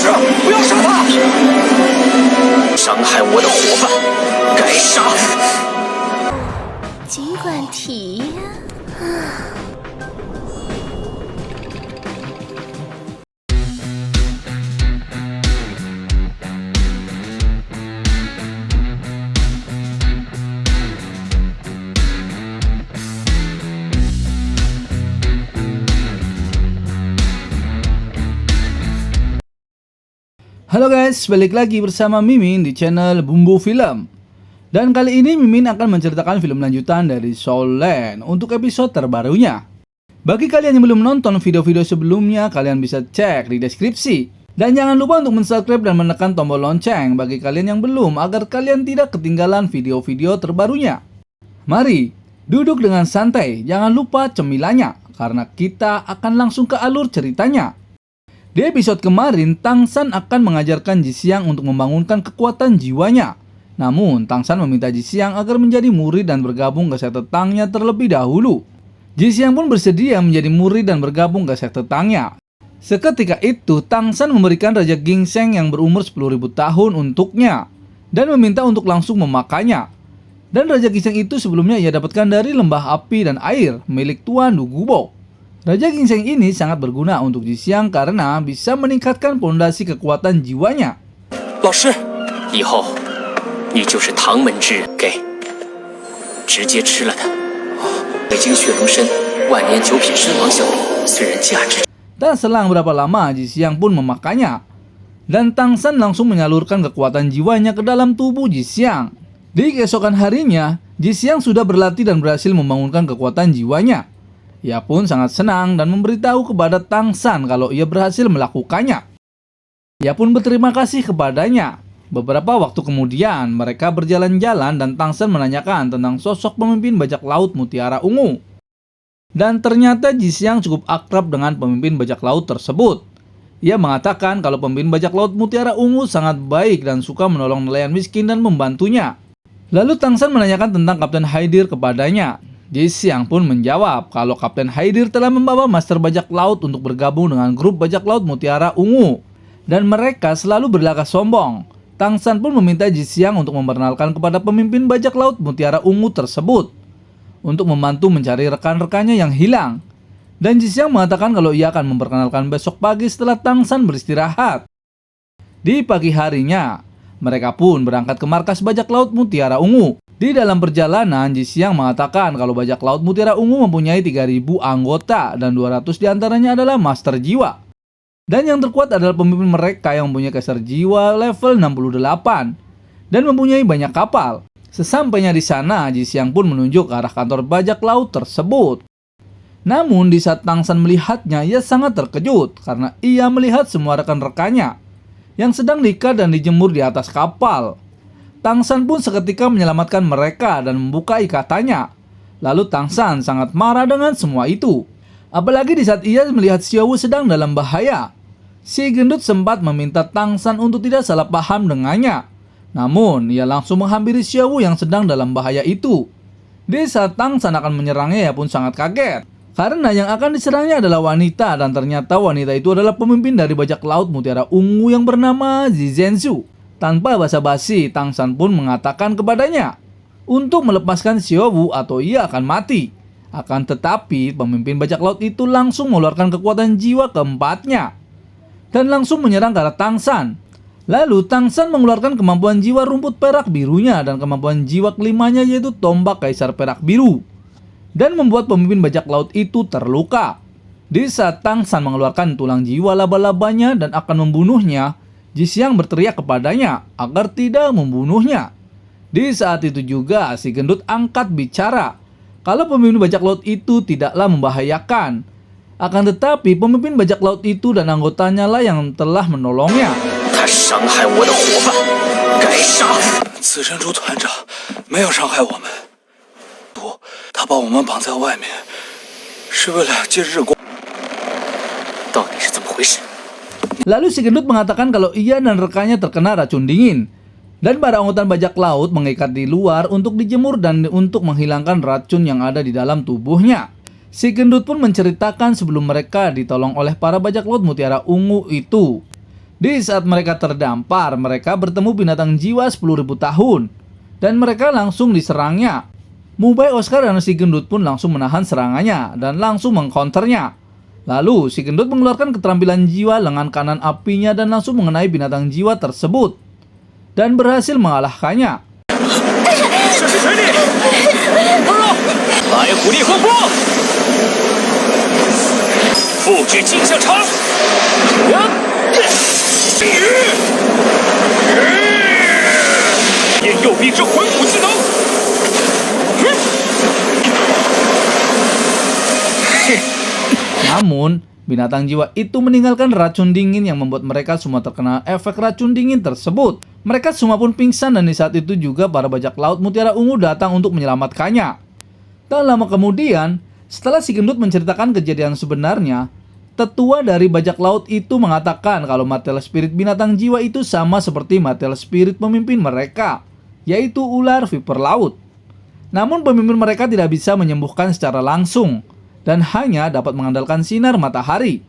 师，不要杀他！伤害我的伙伴，该杀！尽管提呀。Halo guys, balik lagi bersama Mimin di channel Bumbu Film. Dan kali ini Mimin akan menceritakan film lanjutan dari Soul Land untuk episode terbarunya. Bagi kalian yang belum nonton video-video sebelumnya, kalian bisa cek di deskripsi. Dan jangan lupa untuk subscribe dan menekan tombol lonceng bagi kalian yang belum, agar kalian tidak ketinggalan video-video terbarunya. Mari, duduk dengan santai, jangan lupa cemilannya, karena kita akan langsung ke alur ceritanya. Di episode kemarin, Tang San akan mengajarkan Ji Xiang untuk membangunkan kekuatan jiwanya. Namun, Tang San meminta Ji Xiang agar menjadi murid dan bergabung ke sekte Tangnya terlebih dahulu. Ji Xiang pun bersedia menjadi murid dan bergabung ke sekte Tangnya. Seketika itu, Tang San memberikan Raja Ginseng yang berumur 10.000 tahun untuknya dan meminta untuk langsung memakainya. Dan Raja Ginseng itu sebelumnya ia dapatkan dari lembah api dan air milik Tuan Du Gubo. Raja Ginseng ini sangat berguna untuk Ji Xiang karena bisa meningkatkan pondasi kekuatan jiwanya. 老师，以后你就是唐门之人，给，直接吃了它。北京血龙参万年九品参王效力，虽然价值。 Tak selang berapa lama, Ji Xiang pun memakainya. Dan Tang San langsung menyalurkan kekuatan jiwanya ke dalam tubuh Ji Xiang. Di keesokan harinya, Ji Xiang sudah berlatih dan berhasil membangunkan kekuatan jiwanya. Ia pun sangat senang dan memberitahu kepada Tang San kalau ia berhasil melakukannya. Ia pun berterima kasih kepadanya. Beberapa waktu kemudian, mereka berjalan-jalan dan Tang San menanyakan tentang sosok pemimpin bajak laut Mutiara Ungu. Dan ternyata Ji Xiang cukup akrab dengan pemimpin bajak laut tersebut. Ia mengatakan kalau pemimpin bajak laut Mutiara Ungu sangat baik dan suka menolong nelayan miskin dan membantunya. Lalu Tang San menanyakan tentang Kapten Haidir kepadanya. Ji Xiang pun menjawab kalau Kapten Haidir telah membawa Master Bajak Laut untuk bergabung dengan grup Bajak Laut Mutiara Ungu. Dan mereka selalu berlagak sombong. Tang San pun meminta Ji Xiang untuk memperkenalkan kepada pemimpin Bajak Laut Mutiara Ungu tersebut untuk membantu mencari rekan-rekannya yang hilang. Dan Ji Xiang mengatakan kalau ia akan memperkenalkan besok pagi setelah Tang San beristirahat. Di pagi harinya, mereka pun berangkat ke markas Bajak Laut Mutiara Ungu. Di dalam perjalanan, Ji Xiang mengatakan kalau Bajak Laut Mutiara Ungu mempunyai 3.000 anggota dan 200 diantaranya adalah Master Jiwa. Dan yang terkuat adalah pemimpin mereka yang mempunyai Kaisar Jiwa level 68 dan mempunyai banyak kapal. Sesampainya di sana, Ji Xiang pun menunjuk ke arah kantor Bajak Laut tersebut. Namun di saat Tang San melihatnya, ia sangat terkejut karena ia melihat semua rekan-rekannya yang sedang diikat dan dijemur di atas kapal. Tang San pun seketika menyelamatkan mereka dan membuka ikatannya. Lalu Tang San sangat marah dengan semua itu. Apalagi di saat ia melihat Xiao Wu sedang dalam bahaya. Si gendut sempat meminta Tang San untuk tidak salah paham dengannya. Namun ia langsung menghampiri Xiao Wu yang sedang dalam bahaya itu. Di saat Tang San akan menyerangnya, ia pun sangat kaget. Karena yang akan diserangnya adalah wanita dan ternyata wanita itu adalah pemimpin dari Bajak Laut Mutiara Ungu yang bernama Zi Zhenzu. Tanpa basa-basi, Tang San pun mengatakan kepadanya untuk melepaskan Xiao Wu atau ia akan mati. Akan tetapi, pemimpin Bajak Laut itu langsung mengeluarkan kekuatan jiwa keempatnya dan langsung menyerang ke arah Tang San. Lalu Tang San mengeluarkan kemampuan jiwa rumput perak birunya dan kemampuan jiwa kelimanya yaitu tombak Kaisar Perak Biru dan membuat pemimpin Bajak Laut itu terluka. Di saat Tang San mengeluarkan tulang jiwa laba-labanya dan akan membunuhnya, Ji Xiang berteriak kepadanya agar tidak membunuhnya. Di saat itu juga si gendut angkat bicara kalau pemimpin Bajak Laut itu tidaklah membahayakan. Akan tetapi pemimpin Bajak Laut itu dan anggotanya lah yang telah menolongnya. 他伤害我的伙伴，该杀！紫珍珠团长没有伤害我们，不，他把我们绑在外面，是为了借日光。到底是怎么回事？ Lalu si gendut mengatakan kalau ia dan rekannya terkena racun dingin. Dan para anggota bajak laut mengikat di luar untuk dijemur dan untuk menghilangkan racun yang ada di dalam tubuhnya. Si gendut pun menceritakan sebelum mereka ditolong oleh para bajak laut Mutiara Ungu itu. Di saat mereka terdampar, mereka bertemu binatang jiwa 10.000 tahun dan mereka langsung diserangnya. Mubai, Oscar, dan si gendut pun langsung menahan serangannya dan langsung mengcounternya. Lalu si gendut mengeluarkan keterampilan jiwa lengan kanan apinya dan langsung mengenai binatang jiwa tersebut dan berhasil mengalahkannya. 这是水里，白虎烈风波，复制镜像场，炎右臂之魂虎技能。 Namun, binatang jiwa itu meninggalkan racun dingin yang membuat mereka semua terkena efek racun dingin tersebut. Mereka semua pun pingsan dan di saat itu juga para bajak laut Mutiara Ungu datang untuk menyelamatkannya. Tak lama kemudian, setelah si gendut menceritakan kejadian sebenarnya, tetua dari bajak laut itu mengatakan kalau material spirit binatang jiwa itu sama seperti material spirit pemimpin mereka, yaitu ular viper laut. Namun pemimpin mereka tidak bisa menyembuhkan secara langsung dan hanya dapat mengandalkan sinar matahari.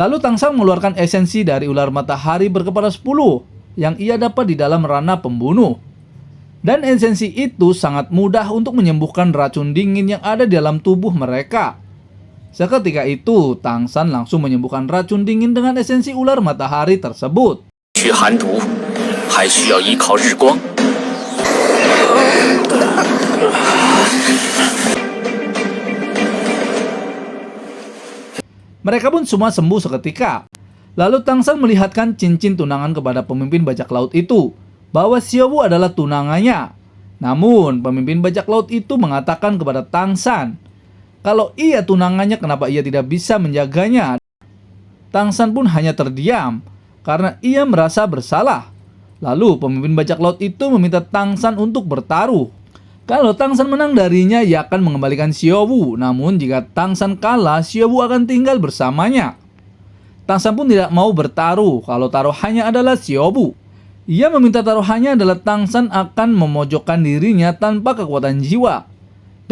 Lalu Tangshan mengeluarkan esensi dari ular matahari berkepala 10 yang ia dapat di dalam ranah pembunuh. Dan esensi itu sangat mudah untuk menyembuhkan racun dingin yang ada di dalam tubuh mereka. Seketika itu, Tangshan langsung menyembuhkan racun dingin dengan esensi ular matahari tersebut. 驱寒毒还需要依靠日光。 Mereka pun semua sembuh seketika. Lalu Tangshan melihatkan cincin tunangan kepada pemimpin bajak laut itu, bahwa Xiaowu adalah tunangannya. Namun, pemimpin bajak laut itu mengatakan kepada Tangshan, kalau ia tunangannya kenapa ia tidak bisa menjaganya. Tangshan pun hanya terdiam, karena ia merasa bersalah. Lalu, pemimpin bajak laut itu meminta Tangshan untuk bertaruh. Kalau Tangshan menang darinya, ia akan mengembalikan Xiaowu. Namun jika Tangshan kalah, Xiaowu akan tinggal bersamanya. Tangshan pun tidak mau bertaruh kalau taruhannya adalah Xiaowu. Ia meminta taruhannya adalah Tangshan akan memojokkan dirinya tanpa kekuatan jiwa.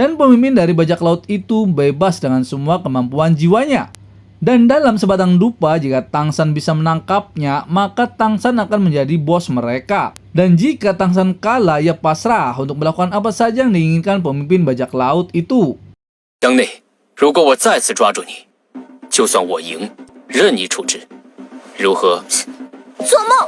Dan pemimpin dari bajak laut itu bebas dengan semua kemampuan jiwanya. Dan dalam sebatang dupa, jika Tangshan bisa menangkapnya, maka Tangshan akan menjadi bos mereka. Dan jika Tangshan kalah, ia pasrah untuk melakukan apa saja yang diinginkan pemimpin bajak laut itu. 江内，如果我再次抓住你，就算我赢，任你处置，如何？ 做梦！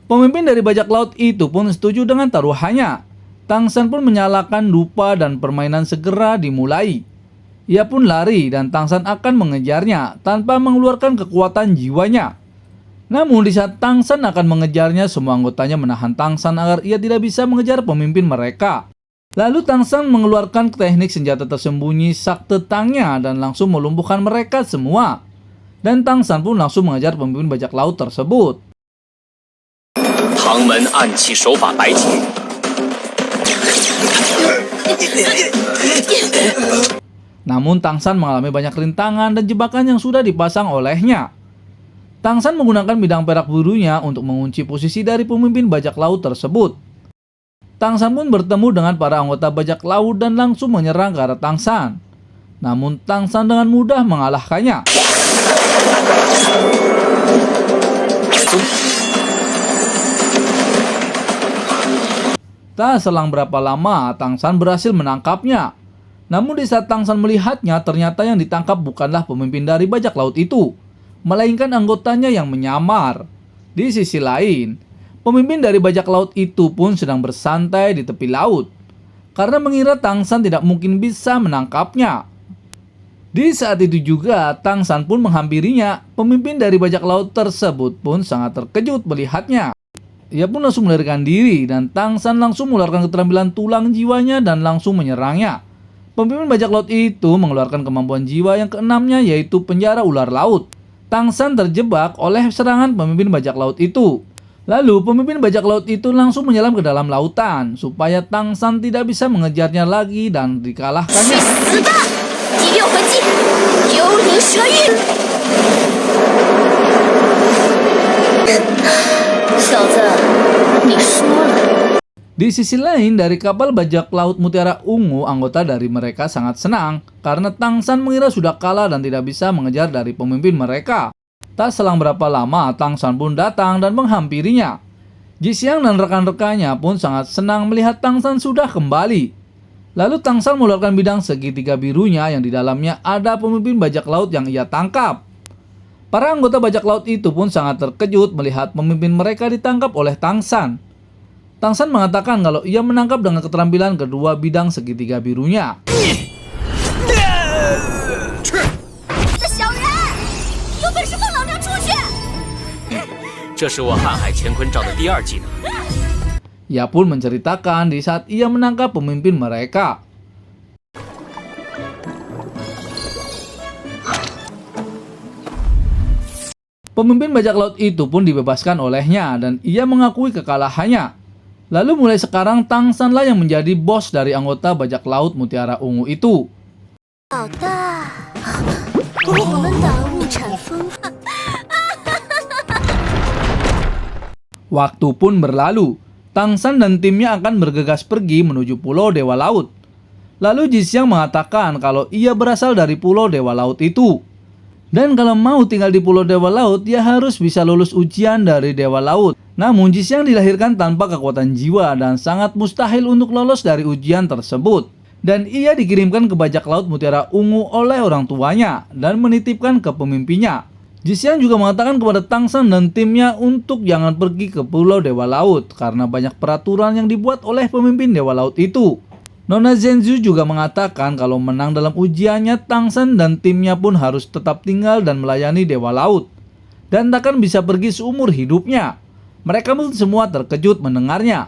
Pemimpin dari bajak laut itu pun setuju dengan taruhannya. Tangshan pun menyalakan dupa dan permainan segera dimulai. Ia pun lari dan Tangshan akan mengejarnya tanpa mengeluarkan kekuatan jiwanya. Namun di saat Tangshan akan mengejarnya, semua anggotanya menahan Tangshan agar ia tidak bisa mengejar pemimpin mereka. Lalu Tangshan mengeluarkan teknik senjata tersembunyi sakte tangnya dan langsung melumpuhkan mereka semua. Dan Tangshan pun langsung mengejar pemimpin bajak laut tersebut. 唐门暗器手法白解。 Namun Tangshan mengalami banyak rintangan dan jebakan yang sudah dipasang olehnya. Tangshan menggunakan bidang perak birunya untuk mengunci posisi dari pemimpin bajak laut tersebut. Tangshan pun bertemu dengan para anggota bajak laut dan langsung menyerang ke arah Tangshan. Namun Tangshan dengan mudah mengalahkannya. Tak selang berapa lama, Tangshan berhasil menangkapnya. Namun di saat Tangshan melihatnya, ternyata yang ditangkap bukanlah pemimpin dari bajak laut itu, melainkan anggotanya yang menyamar. Di sisi lain, pemimpin dari bajak laut itu pun sedang bersantai di tepi laut, karena mengira Tangshan tidak mungkin bisa menangkapnya. Di saat itu juga, Tangshan pun menghampirinya. Pemimpin dari bajak laut tersebut pun sangat terkejut melihatnya. Ia pun langsung melarikan diri dan Tangshan langsung mengeluarkan keterampilan tulang jiwanya dan langsung menyerangnya. Pemimpin bajak laut itu mengeluarkan kemampuan jiwa yang keenamnya, yaitu penjara ular laut. Tangshan terjebak oleh serangan pemimpin bajak laut itu. Lalu pemimpin bajak laut itu langsung menyelam ke dalam lautan supaya Tangshan tidak bisa mengejarnya lagi dan dikalahkannya. 死的！第六魂技，幽灵蛇域。小子，你输了。 Di sisi lain, dari kapal bajak laut Mutiara Ungu, anggota dari mereka sangat senang karena Tangshan mengira sudah kalah dan tidak bisa mengejar dari pemimpin mereka. Tak selang berapa lama, Tang San pun datang dan menghampirinya. Ji Xiang dan rekan-rekannya pun sangat senang melihat Tang San sudah kembali. Lalu Tang San mengeluarkan bidang segitiga birunya yang di dalamnya ada pemimpin bajak laut yang ia tangkap. Para anggota bajak laut itu pun sangat terkejut melihat pemimpin mereka ditangkap oleh Tang San. Tang San mengatakan kalau ia menangkap dengan keterampilan kedua bidang segitiga birunya. 这是我瀚海乾坤罩的第二技能。 Ia pun menceritakan di saat ia menangkap pemimpin mereka. Pemimpin bajak laut itu pun dibebaskan olehnya dan ia mengakui kekalahannya. Lalu mulai sekarang Tang San lah yang menjadi bos dari anggota bajak laut Mutiara Ungu itu. 老大，我们的物产丰富。 Waktu pun berlalu, Tang San dan timnya akan bergegas pergi menuju Pulau Dewa Laut. Lalu Ji Xiang mengatakan kalau ia berasal dari Pulau Dewa Laut itu. Dan kalau mau tinggal di Pulau Dewa Laut, dia harus bisa lulus ujian dari Dewa Laut. Namun Ji Xiang dilahirkan tanpa kekuatan jiwa dan sangat mustahil untuk lolos dari ujian tersebut. Dan ia dikirimkan ke bajak laut Mutiara Ungu oleh orang tuanya dan menitipkan ke pemimpinnya. Ji Xiang juga mengatakan kepada Tang San dan timnya untuk jangan pergi ke Pulau Dewa Laut karena banyak peraturan yang dibuat oleh pemimpin Dewa Laut itu. Nona Zhenzu juga mengatakan kalau menang dalam ujiannya, Tang San dan timnya pun harus tetap tinggal dan melayani Dewa Laut dan takkan bisa pergi seumur hidupnya. Mereka pun semua terkejut mendengarnya.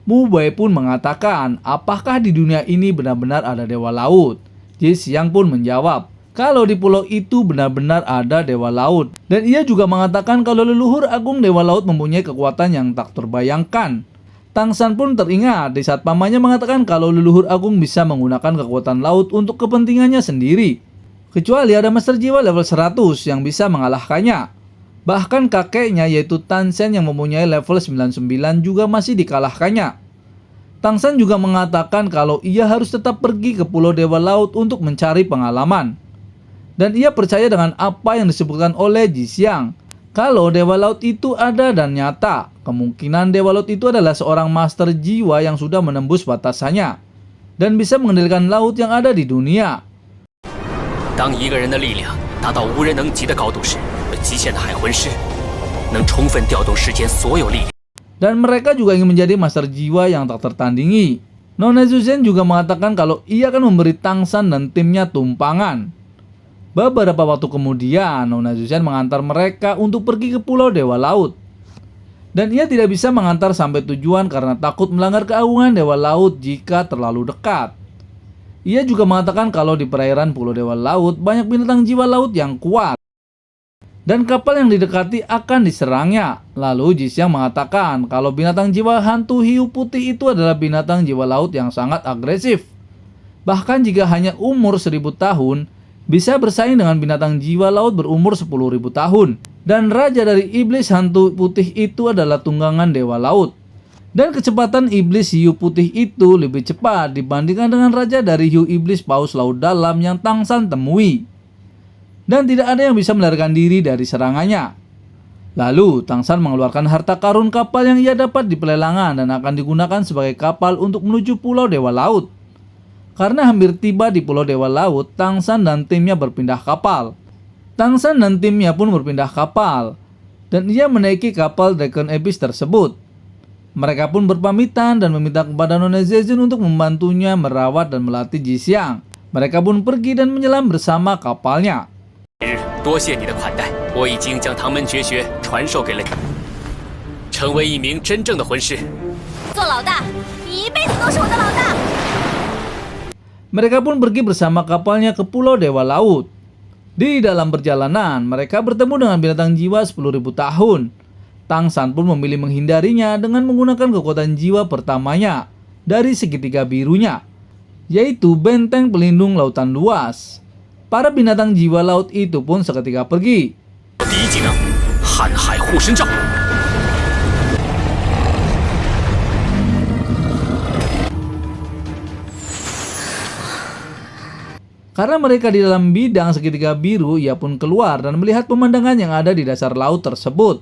Mu Bai pun mengatakan, apakah di dunia ini benar-benar ada Dewa Laut? Ji Xiang pun menjawab, kalau di pulau itu benar-benar ada Dewa Laut. Dan ia juga mengatakan kalau leluhur agung Dewa Laut mempunyai kekuatan yang tak terbayangkan. Tang San pun teringat di saat pamannya mengatakan kalau leluhur agung bisa menggunakan kekuatan laut untuk kepentingannya sendiri. Kecuali ada Master Jiwa level 100 yang bisa mengalahkannya. Bahkan kakeknya yaitu Tan Sen yang mempunyai level 99 juga masih dikalahkannya. Tang San juga mengatakan kalau ia harus tetap pergi ke Pulau Dewa Laut untuk mencari pengalaman. Dan ia percaya dengan apa yang disebutkan oleh Ji Xiang. Kalau Dewa Laut itu ada dan nyata, kemungkinan Dewa Laut itu adalah seorang master jiwa yang sudah menembus batasannya dan bisa mengendalikan laut yang ada di dunia. 当一个人的力量达到无人能及的高度时，极限的海魂师能充分调动世间所有力量。 Dan mereka juga ingin menjadi master jiwa yang tak tertandingi. Nona Zuzhen juga mengatakan kalau ia akan memberi Tang San dan timnya tumpangan. Beberapa waktu kemudian, Nona Zuzhen mengantar mereka untuk pergi ke Pulau Dewa Laut. Dan ia tidak bisa mengantar sampai tujuan karena takut melanggar keagungan Dewa Laut jika terlalu dekat. Ia juga mengatakan kalau di perairan Pulau Dewa Laut banyak binatang jiwa laut yang kuat. Dan kapal yang didekati akan diserangnya. Lalu Ji Xiang mengatakan kalau binatang jiwa hantu hiu putih itu adalah binatang jiwa laut yang sangat agresif. Bahkan jika hanya umur 1000 tahun, bisa bersaing dengan binatang jiwa laut berumur 10.000 tahun. Dan raja dari iblis hantu putih itu adalah tunggangan Dewa Laut. Dan kecepatan iblis hiu putih itu lebih cepat dibandingkan dengan raja dari hiu iblis paus laut dalam yang Tang San temui. Dan tidak ada yang bisa melarikan diri dari serangannya. Lalu Tang San mengeluarkan harta karun kapal yang ia dapat di pelelangan dan akan digunakan sebagai kapal untuk menuju Pulau Dewa Laut. Karena hampir tiba di Pulau Dewa Laut, Tang San dan timnya berpindah kapal. Tang San dan timnya pun berpindah kapal. Dan ia menaiki kapal Dragon Abyss tersebut. Mereka pun berpamitan dan meminta kepada Nona Zezun untuk membantunya merawat dan melatih Ji Xiang. Mereka pun pergi dan menyelam bersama kapalnya. 多谢你的款待，我已经将唐门绝学传授给了你，成为一名真正的魂师。做老大，你一辈子都是我的老大。 Mereka pun pergi bersama kapalnya ke Pulau Dewa Laut. Di dalam perjalanan, mereka bertemu dengan binatang jiwa 10.000 tahun. Tang San pun memilih menghindarinya dengan menggunakan kekuatan jiwa pertamanya dari segitiga birunya, yaitu benteng pelindung lautan luas. Para binatang jiwa laut itu pun seketika pergi. 第一技能，瀚海护身罩。Karena mereka di dalam bidang segitiga biru, ia pun keluar dan melihat pemandangan yang ada di dasar laut tersebut.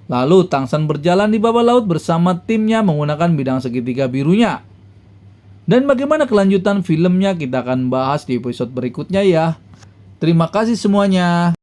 Lalu Tang San berjalan di bawah laut bersama timnya menggunakan bidang segitiga birunya. Dan bagaimana kelanjutan filmnya kita akan bahas di episode berikutnya ya. Terima kasih semuanya.